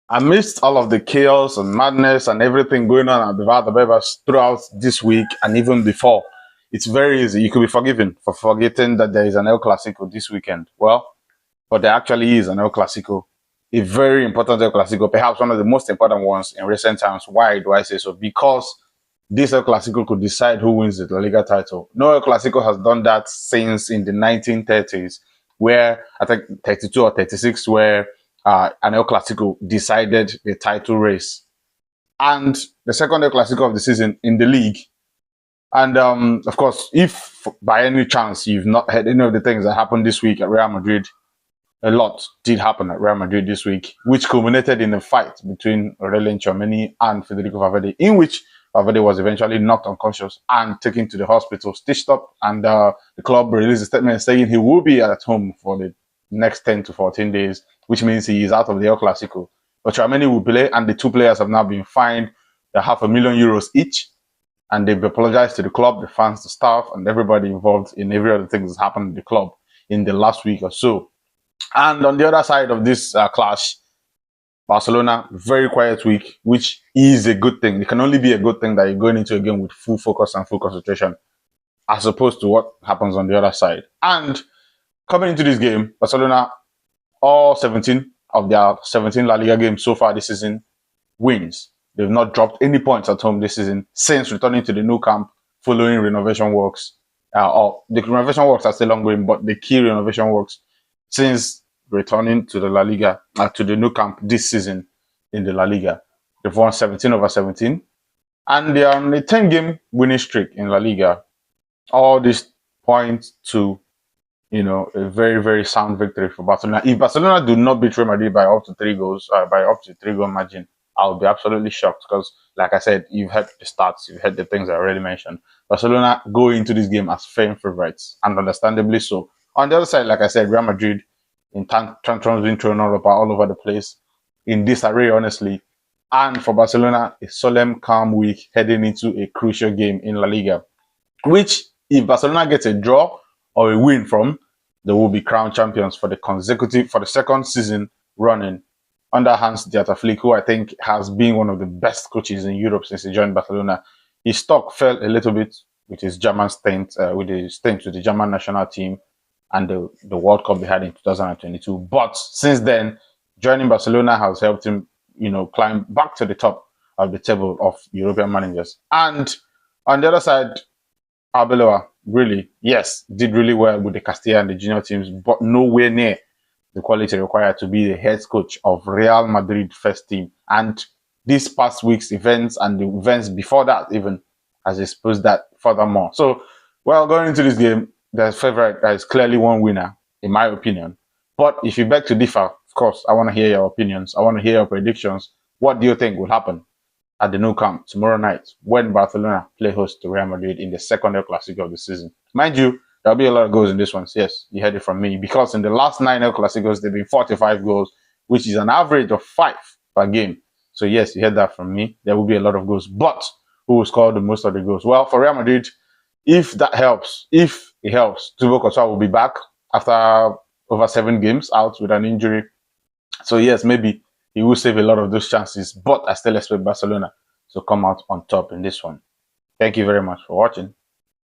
Amidst all of the chaos and madness and everything going on at the Valdebebas throughout this week and even before, it's very easy. You could be forgiven for forgetting that there is an El Clasico this weekend. Well, but there actually is an El Clasico, a very important El Clasico, perhaps one of the most important ones in recent times. Why do I say so? Because this El Clasico could decide who wins the La Liga title. No El Clasico has done that since in the 1930s, where I think 32 or 36, where an El Clasico decided the title race. And the second El Clasico of the season in the league. And of course, if by any chance you've not heard any of the things that happened this week at Real Madrid, a lot did happen at Real Madrid this week, which culminated in a fight between Aurelien Tchouameni and Federico Valverde, in which Valverde was eventually knocked unconscious and taken to the hospital, stitched up, and the club released a statement saying he will be at home for the next 10 to 14 days, which means he is out of the El Clasico. But Tchouameni will play, and the two players have now been fined €500,000 each, and they've apologized to the club, the fans, the staff, and everybody involved in every other thing that's happened in the club in the last week or so. And on the other side of this clash, Barcelona, very quiet week, which is a good thing. It can only be a good thing that you're going into a game with full focus and full concentration, as opposed to what happens on the other side. And coming into this game, Barcelona, all 17 of their 17 La Liga games so far this season, wins. They've not dropped any points at home this season since returning to the Nou Camp following renovation works. Or the renovation works are still ongoing, but the key renovation works since returning to the La Liga, to the Nou Camp this season in the La Liga. They've won 17 over 17, and they are on a 10-game winning streak in La Liga. All this points to, a very, very sound victory for Barcelona. If Barcelona do not beat Real Madrid by up to 3 goals, by up to 3-goal margin, I'll be absolutely shocked because, like I said, you've heard the stats, you've heard the things I already mentioned. Barcelona go into this game as firm favorites, and understandably so. On the other side, like I said, Real Madrid in tantrums being thrown all over the place in disarray, honestly. And for Barcelona, a solemn, calm week heading into a crucial game in La Liga, which, if Barcelona gets a draw or a win from, they will be crowned champions for the second season running under Hans-Dieter Flick, who I think has been one of the best coaches in Europe since he joined Barcelona. His stock fell a little bit with his German stint, with the German national team and the World Cup they had in 2022. But since then, joining Barcelona has helped him, climb back to the top of the table of European managers. And on the other side, Arbeloa did really well with the Castilla and the junior teams, but nowhere near the quality required to be the head coach of Real Madrid first team. And this past week's events and the events before that even has exposed that furthermore. So, going into this game, the favorite is clearly one winner, in my opinion. But if you beg to differ, of course, I want to hear your opinions. I want to hear your predictions. What do you think will happen at the Nou Camp tomorrow night when Barcelona play host to Real Madrid in the second El Clasico of the season? Mind you, there'll be a lot of goals in this one. Yes, you heard it from me. Because in the last 9 El Clasicos, there have been 45 goals, which is an average of 5 per game. So yes, you heard that from me. There will be a lot of goals. But who will score the most of the goals? Well, for Real Madrid, if it helps, Thibaut Courtois will be back after over 7 games out with an injury. So yes, maybe he will save a lot of those chances. But I still expect Barcelona to come out on top in this one. Thank you very much for watching.